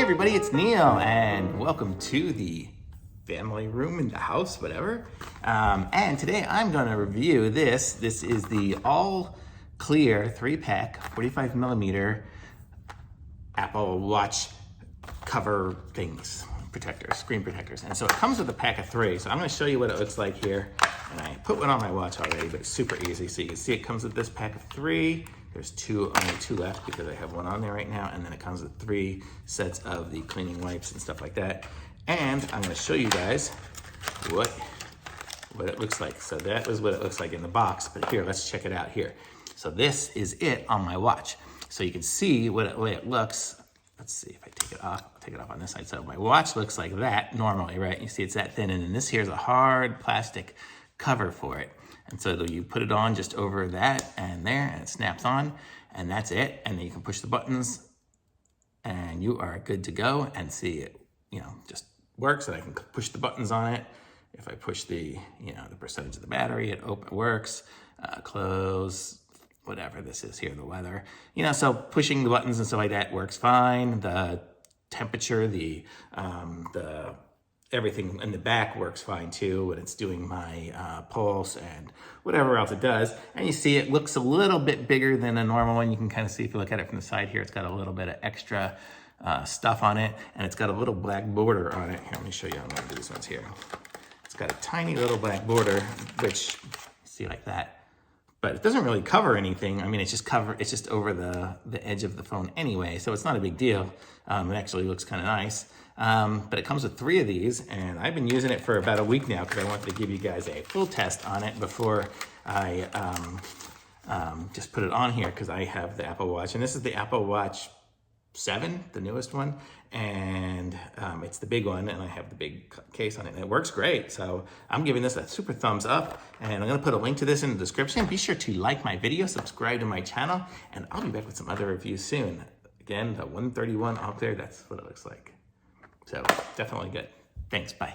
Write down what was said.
Hey everybody, it's Neil, and welcome to the family room in the house, whatever. And today I'm going to review this. This is the all clear 3-pack 45 millimeter Apple Watch cover things, protectors, screen protectors. And so it comes with a pack of 3. So I'm going to show you what it looks like here. And I put one on my watch already, but it's super easy. So you can see it comes with this pack of 3. There's only two left because I have one on there right now. And then it comes with 3 sets of the cleaning wipes and stuff like that. And I'm going to show you guys what it looks like. So that was what it looks like in the box. But here, let's check it out here. So this is it on my watch. So you can see the way it looks. Let's see if I take it off. I'll take it off on this side. So my watch looks like that normally, right? You see it's that thin. And then this here is a hard plastic cover for it. And so you put it on just over that and there, and it snaps on, and that's it. And then you can push the buttons, and you are good to go. And see it, just works. And I can push the buttons on it. If I push the percentage of the battery, it works. Close, whatever this is here, the weather. So pushing the buttons and stuff like that works fine. The temperature, the everything in the back works fine too when it's doing my pulse and whatever else it does. And you see it looks a little bit bigger than a normal one. You can kind of see if you look at it from the side here, it's got a little bit of extra stuff on it, and it's got a little black border on it. Here, let me show you how I'm gonna do these ones here. It's got a tiny little black border, which you see like that. But it doesn't really cover anything. I mean, it's just over the edge of the phone anyway, so it's not a big deal. It actually looks kind of nice. But it comes with 3 of these, and I've been using it for about a week now because I wanted to give you guys a full test on it before I just put it on here, because I have the Apple Watch, and this is the Apple Watch 7, the newest one, and it's the big one, and I have the big case on it, and it works great. So I'm giving this a super thumbs up, and I'm gonna put a link to this in the description. Be sure to like my video, subscribe to my channel, and I'll be back with some other reviews soon. Again, the 131 out there, that's what it looks like. So definitely good. Thanks, bye.